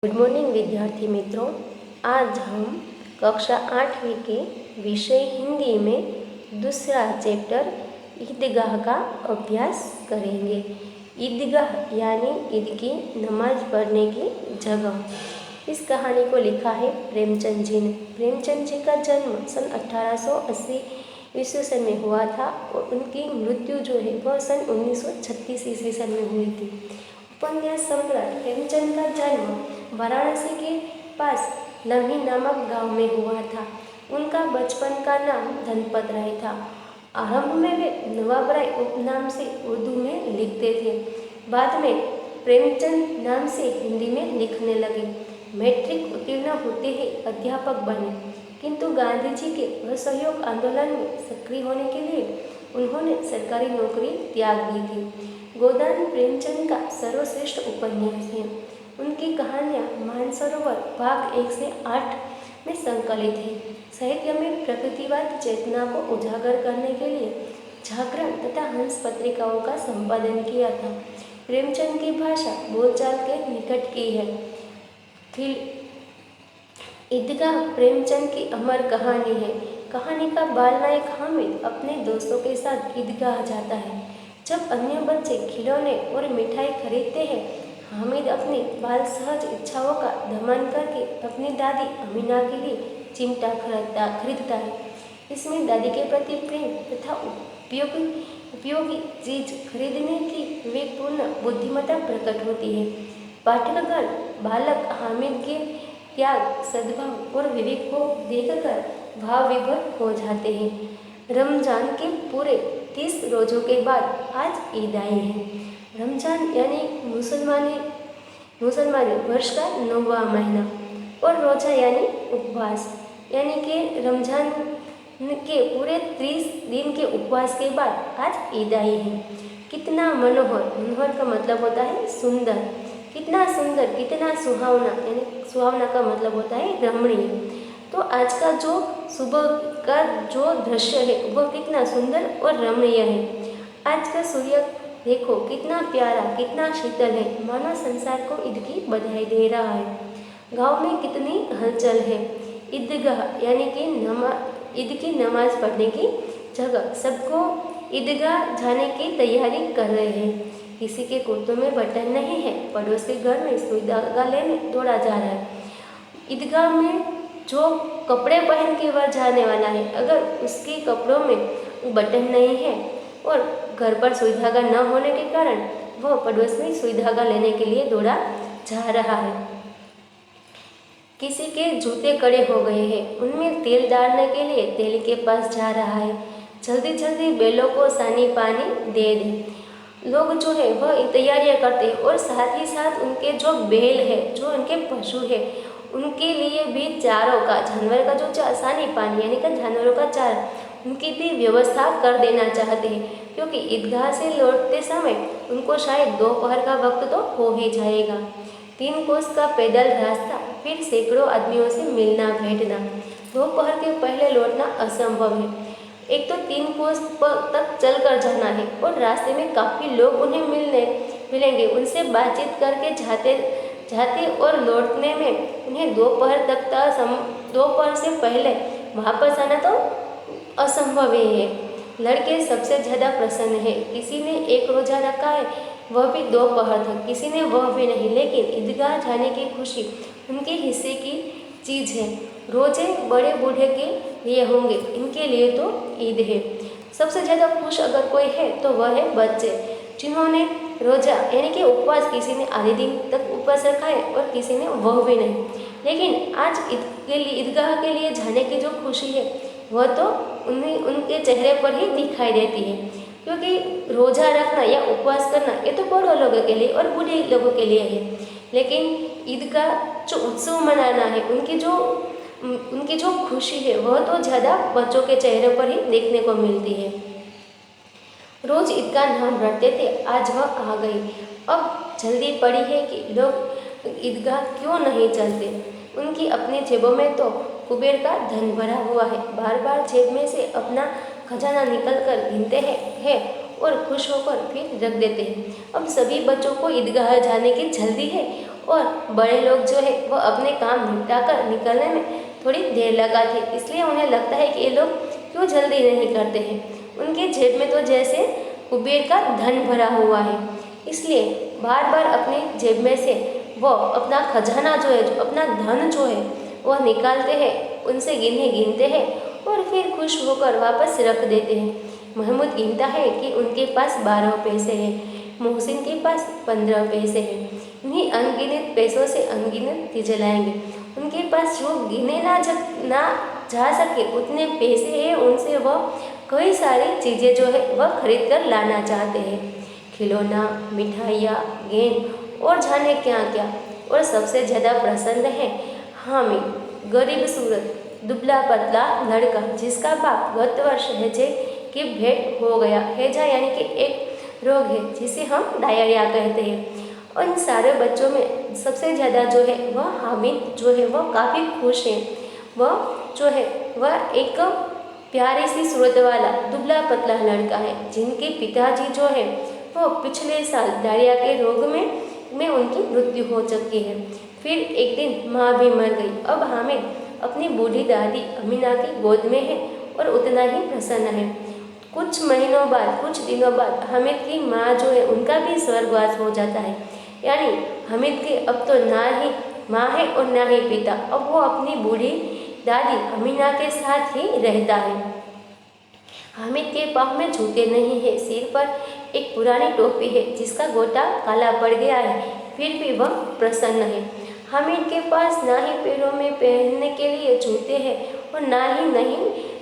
Good morning विद्यार्थी मित्रों। आज हम कक्षा 8वीं के विषय हिंदी में दूसरा चैप्टर ईदगाह का अभ्यास करेंगे। ईदगाह यानी ईद की नमाज पढ़ने की जगह। इस कहानी को लिखा है प्रेमचंद जी ने। प्रेमचंद जी का जन्म सन 1880 ईस्वी सन में हुआ था और उनकी मृत्यु जो है वह सन 1936 ईस्वी सन में हुई थी। उपन्यास सम्राट प्रेमचंद का जन्म वाराणसी के पास लम्ही नामक गांव में हुआ था। उनका बचपन का नाम धनपत राय था। आरंभ में वे नवाब राय उपनाम से उर्दू में लिखते थे। बाद में प्रेमचंद नाम से हिंदी में लिखने लगे। मैट्रिक उत्तीर्ण होते ही अध्यापक बने, किंतु गांधी जी के असहयोग आंदोलन में सक्रिय होने के लिए उन्होंने सरकारी नौकरी त्याग दी थी। गोदान प्रेमचंद का सर्वश्रेष्ठ उपन्यास है। उनकी कहानियाँ मानसरोवर भाग 1 से 8 में संकलित है। साहित्य में प्रकृतिवाद चेतना को उजागर करने के लिए जागरण तथा हंस पत्रिकाओं का संपादन किया था। प्रेमचंद की भाषा बोलचाल के निकट की है। ईदगाह प्रेमचंद की अमर कहानी है। कहानी का बाल नायक हामिद अपने दोस्तों के साथ ईदगाह जाता है। जब अन्य बच्चे खिलौने और मिठाई खरीदते हैं, हामिद अपनी बाल सहज इच्छाओं का दमन करके अपनी दादी अमीना के लिए चिमटा खरीदता है। इसमें दादी के प्रति प्रेम तथा उपयोगी चीज खरीदने की विवेकपूर्ण बुद्धिमत्ता प्रकट होती है। पाठकगण बालक हामिद के त्याग, सद्भाव और विवेक को देखकर भाव विभोर हो जाते हैं। रमजान के पूरे 30 रोजों के बाद आज ईद आई है। रमजान यानी मुसलमानी वर्ष का 9वां महीना और रोजा यानी उपवास, यानी कि रमजान के पूरे 30 दिन के उपवास के बाद आज ईद आई है। कितना मनोहर, मनोहर का मतलब होता है सुंदर, कितना सुंदर, कितना सुहावना, यानी सुहावना का मतलब होता है रमणीय। तो आज का जो सुबह का जो दृश्य है वह कितना सुंदर और रमणीय है। आज का सूर्य देखो कितना प्यारा, कितना शीतल है, मानो संसार को ईद की बधाई दे रहा है। गांव में कितनी हलचल है। ईदगाह यानी कि ईद की नमाज पढ़ने की जगह। सबको ईदगाह जाने की तैयारी कर रहे हैं। किसी के कुर्तों में बटन नहीं है, पड़ोस के घर में सुई धागा लेने दौड़ा जा रहा है। ईदगाह में जो कपड़े पहन के वह जाने वाला है, अगर उसके कपड़ों में बटन नहीं है और घर पर सुई धागा न होने के कारण वह पड़ोस में सुई धागा लेने के लिए दौड़ा जा रहा है। किसी के जूते कड़े हो गए हैं, उनमें तेल डालने के लिए तेल के पास जा रहा है। जल्दी जल्दी बैलों को सानी पानी दे दे। लोग जो है वह तैयारियां करते हैं और साथ ही साथ उनके जो बैल है, जो उनके पशु है, उनके लिए भी चारों का, जानवर का जो सानी पानी यानी कि जानवरों का चारा, उनकी भी व्यवस्था कर देना चाहते हैं, क्योंकि ईदगाह से लौटते समय उनको शायद दोपहर का वक्त तो हो ही जाएगा। 3 कोस का पैदल रास्ता, फिर सैकड़ों आदमियों से मिलना भेंटना, दोपहर के पहले लौटना असंभव है। एक तो 3 कोस तक चलकर जाना है और रास्ते में काफ़ी लोग उन्हें मिलेंगे। उनसे बातचीत करके जाते और लौटने में उन्हें दोपहर से पहले वापस आना तो असंभव ही है। लड़के सबसे ज़्यादा प्रसन्न है। किसी ने एक रोज़ा रखा है, वह भी दोपहर तक, किसी ने वह भी नहीं, लेकिन ईदगाह जाने की खुशी उनके हिस्से की चीज़ है। रोजे बड़े बूढ़े के लिए होंगे, इनके लिए तो ईद है। सबसे ज़्यादा खुश अगर कोई है तो वह है बच्चे, जिन्होंने रोजा यानी कि उपवास, किसी ने आधे दिन तक उपवास रखा है और किसी ने वह भी नहीं, लेकिन आज ईदगाह के लिए जाने की जो खुशी है वह तो उनके चेहरे पर ही दिखाई देती है। क्योंकि रोजा रखना या उपवास करना ये तो बड़े लोगों के लिए और बूढ़े लोगों के लिए है, लेकिन ईद का जो उत्सव मनाना है, उनकी जो खुशी है वह तो ज़्यादा बच्चों के चेहरे पर ही देखने को मिलती है। रोज ईद का नाम रटते थे, आज वह आ गई। अब जल्दी पड़ी है कि लोग ईदगाह क्यों नहीं चलते। उनकी अपनी जेबों में तो कुबेर का धन भरा हुआ है। बार बार जेब में से अपना खजाना निकल कर गिनते हैं और खुश होकर फिर रख देते हैं। अब सभी बच्चों को ईदगाह जाने की जल्दी है और बड़े लोग जो है वो अपने काम निपटा कर निकलने में थोड़ी देर लगाते, इसलिए उन्हें लगता है कि ये लोग क्यों जल्दी नहीं करते हैं। उनके जेब में तो जैसे कुबेर का धन भरा हुआ है, इसलिए बार बार अपनी जेब में से वो अपना खजाना जो है, जो अपना धन जो है वह निकालते हैं, उनसे गिनते हैं और फिर खुश होकर वापस रख देते हैं। महमूद गिनता है कि उनके पास 12 पैसे हैं, मोहसिन के पास 15 पैसे हैं। इन्हीं अनगिनत पैसों से अनगिनत चीजें लाएंगे। उनके पास जो गिने ना जा सके उतने पैसे हैं, उनसे वह कई सारी चीज़ें जो है वह खरीद कर लाना चाहते हैं। खिलौना, मिठाइयाँ, गेंद और जाने क्या क्या। और सबसे ज़्यादा प्रसन्न है हामिद, गरीब सूरत दुबला पतला लड़का जिसका बाप गत वर्ष हैजे की भेंट हो गया। हैजा यानी कि एक रोग है जिसे हम डायरिया कहते हैं। उन सारे बच्चों में सबसे ज़्यादा जो है वह हामिद जो है वह काफ़ी खुश है। वह जो है वह एक प्यारी सी सूरत वाला दुबला पतला लड़का है जिनके पिताजी जो है वो पिछले साल डायरिया के रोग में उनकी मृत्यु हो चुकी है। फिर एक दिन माँ भी मर गई। अब हामिद अपनी बूढ़ी दादी अमीना की गोद में है और उतना ही प्रसन्न है। कुछ महीनों बाद, कुछ दिनों बाद हामिद की माँ जो है उनका भी स्वर्गवास हो जाता है। यानी हामिद के अब तो ना ही माँ है और ना ही पिता। अब वो अपनी बूढ़ी दादी अमीना के साथ ही रहता है। हामिद के पाँव में जूते नहीं है, सिर पर एक पुरानी टोपी है जिसका गोटा काला पड़ गया है, फिर भी वह प्रसन्न है। हामिद के पास ना ही पैरों में पहनने के लिए जूते हैं और ना ही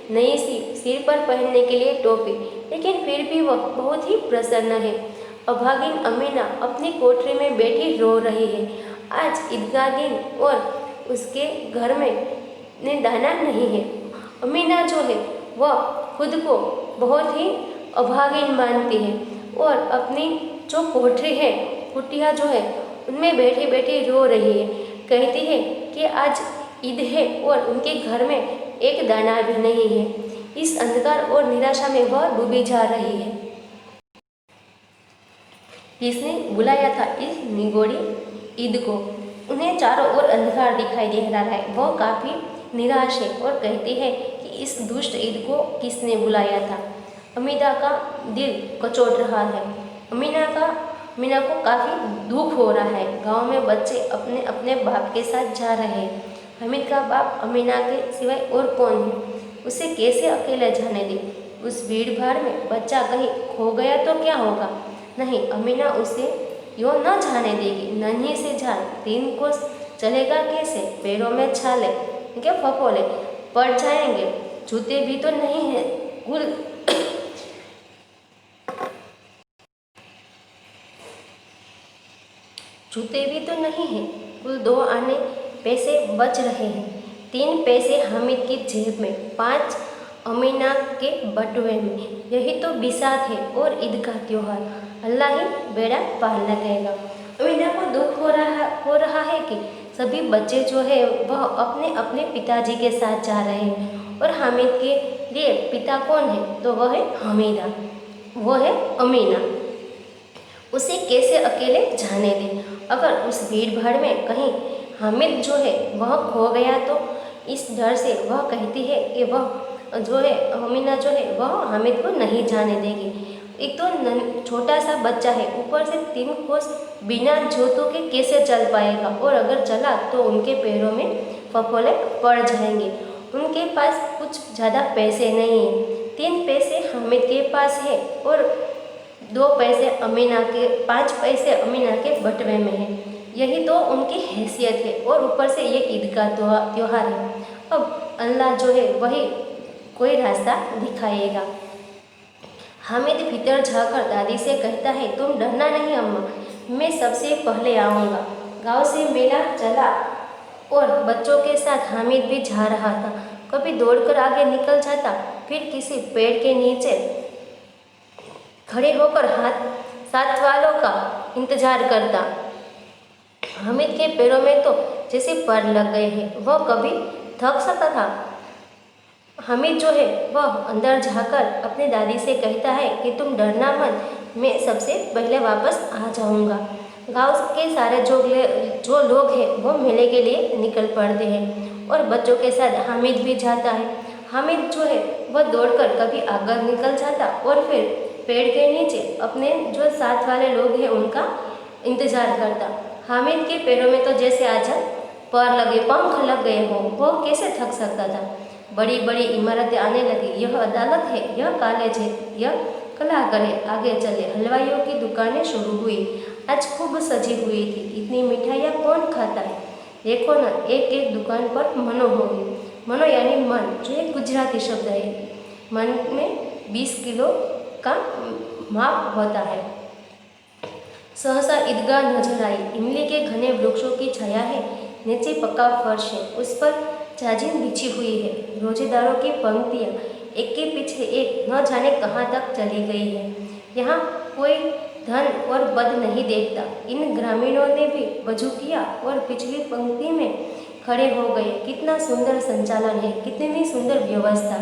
नई सी सिर पर पहनने के लिए टोपी, लेकिन फिर भी वह बहुत ही प्रसन्न है। अभागिन अमीना अपनी कोठरी में बैठी रो रही है। आज ईदगाह दिन और उसके घर में दाना नहीं है। अमीना जो है वह खुद को बहुत ही अभागिन मानती है और अपनी जो कोठरी है, कुटिया जो है उनमें बैठी बैठी रो रही है। कहती है कि आज ईद है और उनके घर में एक दाना भी नहीं है। इस अंधकार और निराशा में वह डूबी जा रही है। किसने बुलाया था इस निगोड़ी ईद को? उन्हें चारों ओर अंधकार दिखाई दे रहा है। वह काफ़ी निराश है और कहती है कि इस दुष्ट ईद को किसने बुलाया था। अमीना का दिल कचोट रहा है। अमीना को काफ़ी दुख हो रहा है। गांव में बच्चे अपने अपने बाप के साथ जा रहे हैं। हामिद का बाप अमीना के सिवाय और कौन है? उसे कैसे अकेले जाने दे? उस भीड़ भाड़ में बच्चा कहीं खो गया तो क्या होगा? नहीं, अमीना उसे यूँ न जाने देगी। नन्ही से जान 3 कोस चलेगा कैसे? पैरों में छाले क्या फफोले पड़ जाएंगे। जूते भी तो नहीं है। जूते भी तो नहीं है। कुल 2 आने पैसे बच रहे हैं। 3 पैसे हामिद की जेब में, 5 अमीना के बटुए में। यही तो बिसात है और ईद का त्योहार। अल्लाह ही बेड़ा पार लगाएगा। अमीना को दुख हो रहा है कि सभी बच्चे जो है वह अपने अपने पिताजी के साथ जा रहे हैं और हामिद के लिए पिता कौन है? तो वह है हमीदा, वो है अमीना। उसे कैसे अकेले जाने दें? अगर उस भीड़ भाड़ में कहीं हामिद जो है वह खो गया तो इस डर से वह कहती है कि वह जो है अमीना जो है वह हामिद को नहीं जाने देगी। एक तो छोटा सा बच्चा है, ऊपर से 3 कोस बिना जूतों के कैसे चल पाएगा? और अगर चला तो उनके पैरों में फफोले पड़ जाएंगे। उनके पास कुछ ज़्यादा पैसे नहीं हैं। 3 पैसे हामिद के पास है और 2 पैसे अमीना के, 5 पैसे अमीना के बटवे में है। यही तो उनकी हैसियत है और ऊपर से ये ईद का त्योहार है। अब अल्लाह जो है वही कोई रास्ता दिखाएगा। हामिद भीतर जाकर दादी से कहता है, तुम डरना नहीं अम्मा, मैं सबसे पहले आऊँगा। गांव से मेला चला और बच्चों के साथ हामिद भी जा रहा था। कभी दौड़कर आगे निकल जाता, फिर किसी पेड़ के नीचे खड़े होकर साथ वालों का इंतजार करता। हामिद के पैरों में तो जैसे पर लग गए हैं। वह कभी थक सकता था। हामिद जो है वह अंदर जाकर अपनी दादी से कहता है कि तुम डरना मत, मैं सबसे पहले वापस आ जाऊंगा। गांव के सारे जो लोग हैं वो मेले के लिए निकल पड़ते हैं और बच्चों के साथ हामिद भी जाता है। हामिद जो है वह दौड़कर कभी आगे निकल जाता और फिर पेड़ के नीचे अपने जो साथ वाले लोग हैं उनका इंतजार करता। हामिद के पैरों में तो जैसे आज पर लगे पंख लग गए हो, वो कैसे थक सकता था। बड़ी बड़ी इमारतें आने लगी। यह अदालत है, यह कॉलेज है, यह कलाघर है। आगे चले, हलवाइयों की दुकानें शुरू हुई। आज खूब सजी हुई थी। इतनी मिठाइयाँ कौन खाता है। देखो ना, एक एक दुकान पर मनो होगी। मनो यानी मन, जो एक गुजराती शब्द है। मन में 20 किलो का माप होता है। सहसा ईदगाह नजर आई। इमली के घने वृक्षों की छाया है। नीचे पक्का फर्श है, उस पर चादर बिछी हुई है। रोजेदारों की पंक्तियाँ एक के पीछे एक न जाने कहाँ तक चली गई है। यहाँ कोई धन और बद नहीं देखता। इन ग्रामीणों ने भी वजू किया और पिछली पंक्ति में खड़े हो गए। कितना सुंदर संचालन है, कितनी सुंदर व्यवस्था।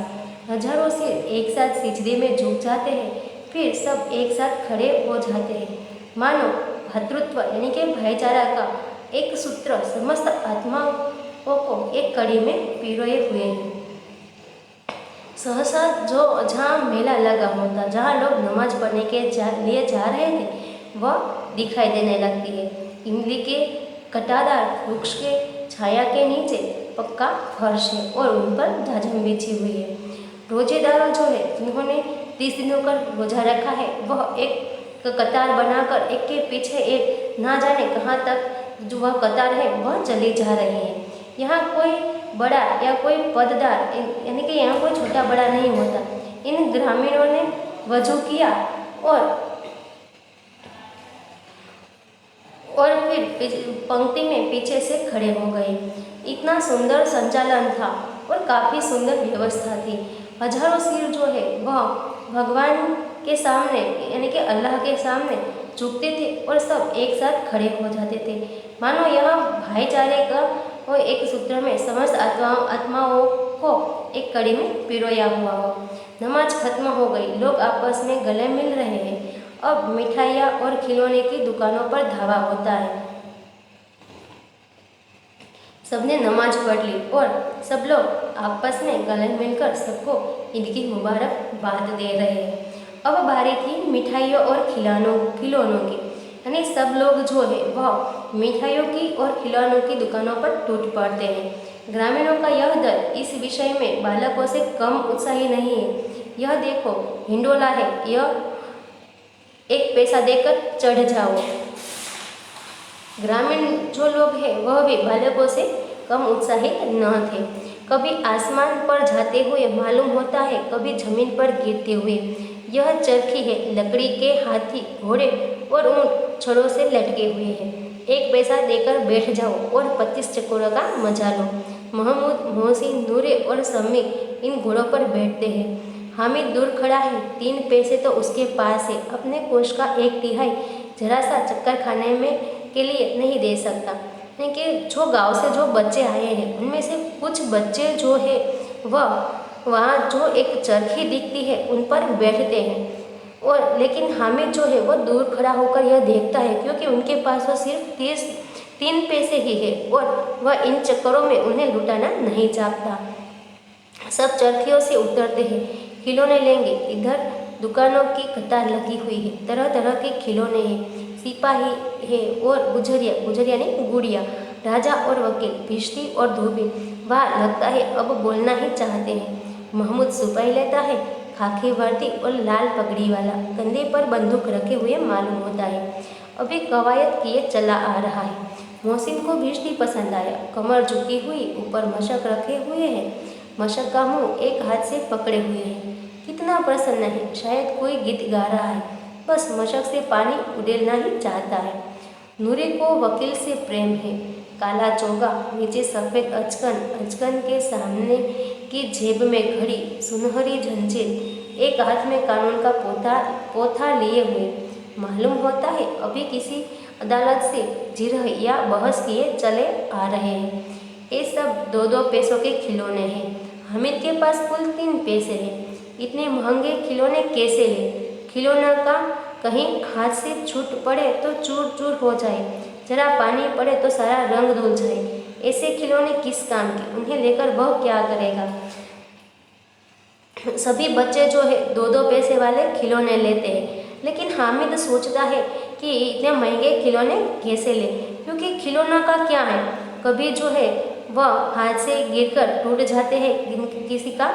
हजारों सिर एक साथ सिजदे में झुक जाते हैं, फिर सब एक साथ खड़े हो जाते हैं। मानो भ्रातृत्व यानी कि भाईचारा का एक सूत्र समस्त आत्माओं को एक कड़ी में पिरोए हुए हैं। सहसा जो जहाँ मेला लगा होता, जहाँ लोग नमाज पढ़ने के लिए जा रहे थे, वह दिखाई देने लगती है। इमली के कटादार वृक्ष के छाया के नीचे पक्का फर्श है और उन पर झांझम बिछी हुई है। रोजेदार जो है, जिन्होंने 30 दिनों का रोजा रखा है, वह एक कतार बनाकर एक के पीछे एक ना जाने कहाँ तक जो वह कतार है वह चली जा रही है। यहाँ कोई बड़ा या कोई पददार यानी कि यहाँ कोई छोटा बड़ा नहीं होता। इन ग्रामीणों ने वजू किया और फिर पंक्ति में पीछे से खड़े हो गए। इतना सुंदर संचालन था और काफ़ी सुंदर व्यवस्था थी। हजारों सिर जो है वह भगवान के सामने यानी कि अल्लाह के सामने झुकते थे और सब एक साथ खड़े हो जाते थे। मानो यह भाईचारे का और एक सूत्र में समस्त आत्माओं को एक कड़ी में पिरोया हुआ हो। नमाज खत्म हो गई। लोग आपस में गले मिल रहे हैं। अब मिठाइयाँ और खिलौने की दुकानों पर धावा होता है। सबने नमाज पढ़ ली और सब लोग आपस में गले मिलकर सबको ईद की मुबारकबाद दे रहे हैं। अब बारी थी मिठाइयों और खिलौनों की, यानी सब लोग जो है वह मिठाइयों की और खिलौनों की दुकानों पर टूट पड़ते हैं। ग्रामीणों का यह दल इस विषय में बालकों से कम उत्साही नहीं है। यह देखो, हिंडोला है, यह 1 पैसा देकर चढ़ जाओ। ग्रामीण जो लोग हैं वह भी बालकों से कम उत्साहित न थे। कभी आसमान पर जाते हुए मालूम होता है, कभी जमीन पर गिरते हुए। यह चरखी है, लकड़ी के हाथी, घोड़े और ऊँट छड़ों से लटके हुए हैं। 1 पैसा देकर बैठ जाओ और 25 चक्करों का मजा लो। महमूद, मोहसिन, नूरे और समी इन घोड़ों पर बैठते हैं। हामिद दूर खड़ा है, 3 पैसे तो उसके पास है। अपने कोष का 1/3 जरा सा चक्कर खाने में के लिए नहीं दे सकता। कि जो गांव से जो बच्चे आए हैं उनमें से कुछ बच्चे जो है वह वहाँ जो एक चरखी दिखती है उन पर बैठते हैं और लेकिन हामिद जो है वो दूर खड़ा होकर यह देखता है, क्योंकि उनके पास वो सिर्फ 3 पैसे ही है और वह इन चक्करों में उन्हें लुटाना नहीं चाहता। सब चरखियों से उतरते हैं, खिलौने लेंगे। इधर दुकानों की कतार लगी हुई है, तरह तरह के खिलौने हैं। सिपाही है और गुजरिया नहीं गुड़िया, राजा और वकील, भिश्ती और धोबी। वाह, लगता है अब बोलना ही चाहते हैं। महमूद सिपाही लेता है, खाकी वर्दी और लाल पगड़ी वाला, कंधे पर बंदूक रखे हुए मालूम होता है। अभी कवायद किए चला आ रहा है। मोहसिन को भिश्ती पसंद आया, कमर झुकी हुई, ऊपर मशक रखे हुए हैं। मशक का मुँह एक हाथ से पकड़े हुए है। कितना प्रसन्न है, शायद कोई गीत गा रहा है, बस मशक से पानी उड़ेलना ही चाहता है। नूरे को वकील से प्रेम है। काला चोगा, नीचे सफ़ेद अचकन के सामने की जेब में घड़ी, सुनहरी झंझीर, एक हाथ में कानून का पोथा लिए हुए। मालूम होता है अभी किसी अदालत से जिरह या बहस किए चले आ रहे हैं। ये सब 2-2 पैसों के खिलौने हैं। हामिद के पास कुल 3 पैसे हैं। इतने महंगे खिलौने कैसे ले? खिलौना का कहीं हाथ से छूट पड़े तो चूर चूर हो जाए, जरा पानी पड़े तो सारा रंग धुल जाए। ऐसे खिलौने किस काम के, उन्हें लेकर वह क्या करेगा। सभी बच्चे जो है 2-2 पैसे वाले खिलौने लेते हैं, लेकिन हामिद सोचता है कि इतने महंगे खिलौने कैसे ले, क्योंकि खिलौना का क्या है, कभी जो है वह हाथ से गिरकर टूट जाते हैं, किसी का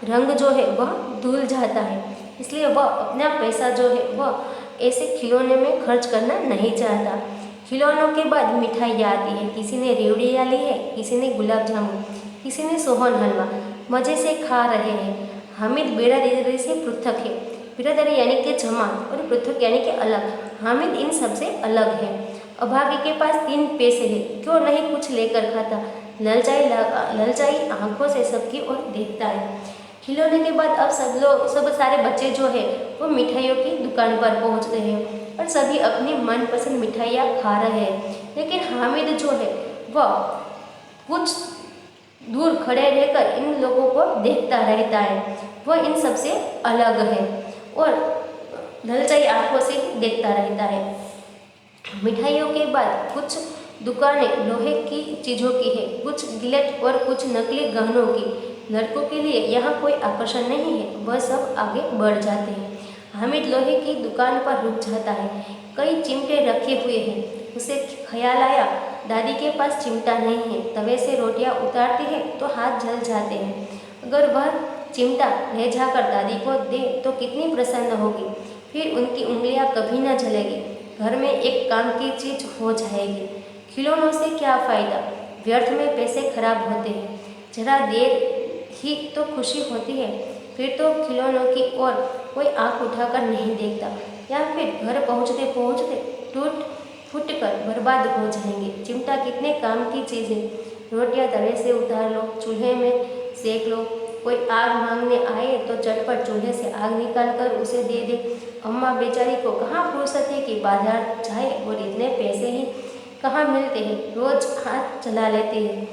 रंग जो है वह धुल जाता है, इसलिए वह अपना पैसा जो है वह ऐसे खिलौने में खर्च करना नहीं चाहता। खिलौनों के बाद मिठाइयाँ आती है, किसी ने रेवड़ियाँ ली है, किसी ने गुलाब जामुन, किसी ने सोहन हलवा, मज़े से खा रहे हैं। हामिद बिरादरी से पृथक है, बिरादरी यानी कि जमात और पृथक यानी कि अलग। हामिद इन सबसे अलग है। अभागे के पास 3 पैसे हैं, क्यों नहीं कुछ लेकर खाता, ललचाई आंखों से सबकी ओर देखता है। खिलौने के बाद अब सब सारे बच्चे जो है वो मिठाइयों की दुकान पर पहुंचते हैं और सभी अपनी मनपसंद मिठाइयाँ खा रहे हैं, लेकिन हामिद जो है वह कुछ दूर खड़े रहकर इन लोगों को देखता रहता है। वह इन सबसे अलग है और ललचाई आंखों से देखता रहता है। मिठाइयों के बाद कुछ दुकानें लोहे की चीज़ों की है, कुछ गिलेट और कुछ नकली गहनों की। लड़कों के लिए यहाँ कोई आकर्षण नहीं है, वह सब आगे बढ़ जाते हैं। हामिद लोहे की दुकान पर रुक जाता है, कई चिमटे रखे हुए हैं। उसे ख्याल आया, दादी के पास चिमटा नहीं है, तवे से रोटियाँ उतारती है तो हाथ जल जाते हैं। अगर वह चिमटा ले जाकर दादी को दे तो कितनी प्रसन्न होगी, फिर उनकी उंगलियां कभी न जलेगी, घर में एक काम की चीज हो जाएगी। खिलौनों से क्या फ़ायदा, व्यर्थ में पैसे खराब होते हैं, जरा देर ही तो खुशी होती है, फिर तो खिलौनों की ओर कोई आंख उठाकर नहीं देखता, या फिर घर पहुँचते पहुँचते टूट फूट कर बर्बाद हो जाएंगे। चिमटा कितने काम की चीज़ है, रोटियां तवे से उतार लो, चूल्हे में सेक लो, कोई आग मांगने आए तो चटपट चूल्हे से आग निकाल कर उसे दे दे। अम्मा बेचारी को कहाँ फुर्सत है कि बाजार जाए, और इतने पैसे ही कहाँ मिलते हैं, रोज हाथ चला लेते हैं।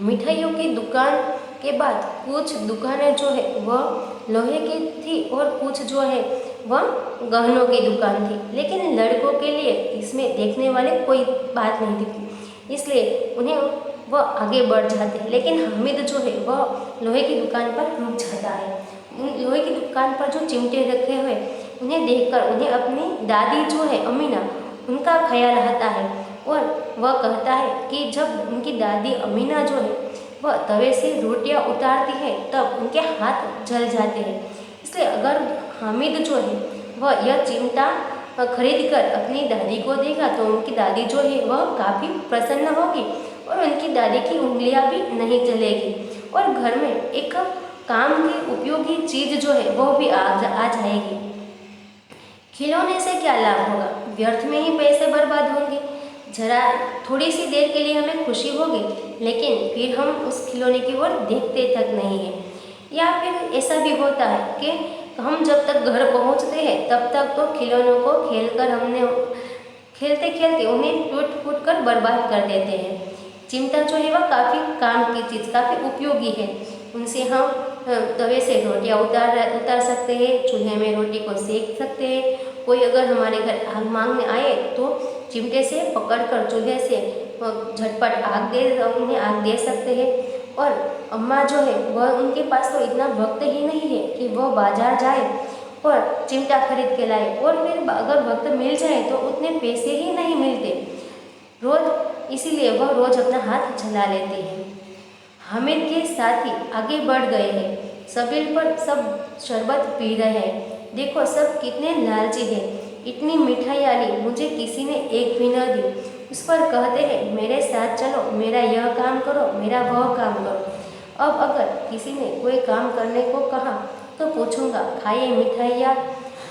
मिठाइयों की दुकान के बाद कुछ दुकानें जो है वह लोहे की थी और कुछ जो है वह गहनों की दुकान थी, लेकिन लड़कों के लिए इसमें देखने वाले कोई बात नहीं दिखती, इसलिए उन्हें वह आगे बढ़ जाते हैं। लेकिन हामिद जो है वह लोहे की दुकान पर रुक जाता है। लोहे की दुकान पर जो चिमटे रखे हुए उन्हें देखकर उन्हें अपनी दादी जो है अमीना, उनका ख्याल आता है, और वह कहता है कि जब उनकी दादी अमीना जो है वह तवे से रोटियां उतारती है तब उनके हाथ जल जाते हैं। इसलिए अगर हामिद जो है वह यह चिमटा खरीद कर अपनी दादी को देगा तो उनकी दादी जो है वह काफ़ी प्रसन्न होगी और उनकी दादी की उंगलियां भी नहीं जलेगी, और घर में एक काम की उपयोगी चीज़ जो है वह भी आ जाएगी। खिलौने से क्या लाभ होगा, व्यर्थ में ही पैसे बर्बाद होंगे। जरा थोड़ी सी देर के लिए हमें खुशी होगी, लेकिन फिर हम उस खिलौने की ओर देखते तक नहीं हैं। या फिर ऐसा भी होता है कि हम जब तक घर पहुंचते हैं तब तक तो खिलौनों को खेलते खेलते उन्हें टूट फूट कर बर्बाद कर देते हैं। चिमटा जो है वह काफ़ी काम की चीज़, काफ़ी उपयोगी है। उनसे हम तवे से रोटियां उतार सकते हैं, चूल्हे में रोटी को सेक सकते हैं। कोई अगर हमारे घर आग मांगने आए तो चिमटे से पकड़कर चूल्हे से झटपट उन्हें आग दे सकते हैं। और अम्मा जो है वह, उनके पास तो इतना वक्त ही नहीं है कि वह बाजार जाए और चिमटा खरीद के लाए, और फिर अगर वक्त मिल जाए तो उतने पैसे ही नहीं मिलते रोज, इसीलिए वह रोज अपना हाथ जला लेते हैं। हामिद के साथी आगे बढ़ गए हैं, सबिल पर सब शरबत पी रहे हैं। देखो सब कितने लालची हैं, इतनी मिठाइयाँ ली, मुझे किसी ने एक भी न दी। उस पर कहते हैं मेरे साथ चलो, मेरा यह काम करो, मेरा वह काम करो। अब अगर किसी ने कोई काम करने को कहा तो पूछूंगा, खाइए मिठाइयाँ,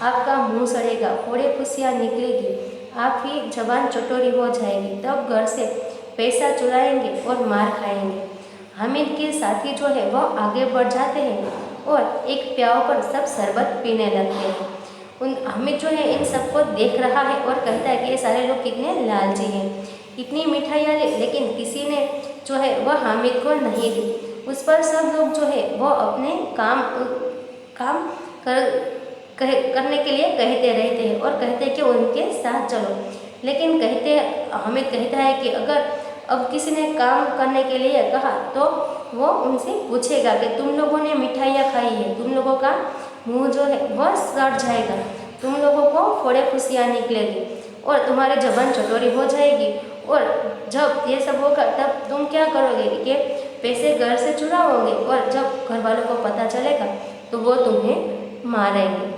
आपका मुंह सड़ेगा, फोड़े फुसियाँ निकलेगी, आप ही जबान चटोरी हो जाएगी, तब घर से पैसा चुराएंगे और मार खाएंगे। हामिद के साथी जो है वह आगे बढ़ जाते हैं और एक प्याव पर सब शरबत पीने लगते हैं। हामिद जो है इन सबको देख रहा है और कहता है कि ये सारे लोग कितने लालची हैं, इतनी मिठाइयाँ लेकिन किसी ने जो है वह हामिद को नहीं दी। उस पर सब लोग जो है वह अपने काम करने के लिए कहते रहते हैं और कहते हैं कि उनके साथ चलो। लेकिन हमें कहता है कि अगर अब किसी ने काम करने के लिए कहा तो वो उनसे पूछेगा कि तुम लोगों ने मिठाइयाँ खाई है, तुम लोगों का मुंह जो है वह सड़ जाएगा, तुम लोगों को फोड़े फुसियाँ निकलेगी और तुम्हारी जबान चटोरी हो जाएगी। और जब ये सब होगा तब तुम क्या करोगे कि पैसे घर से चुराओगे और जब घर वालों को पता चलेगा तो वो तुम्हें मारेंगे।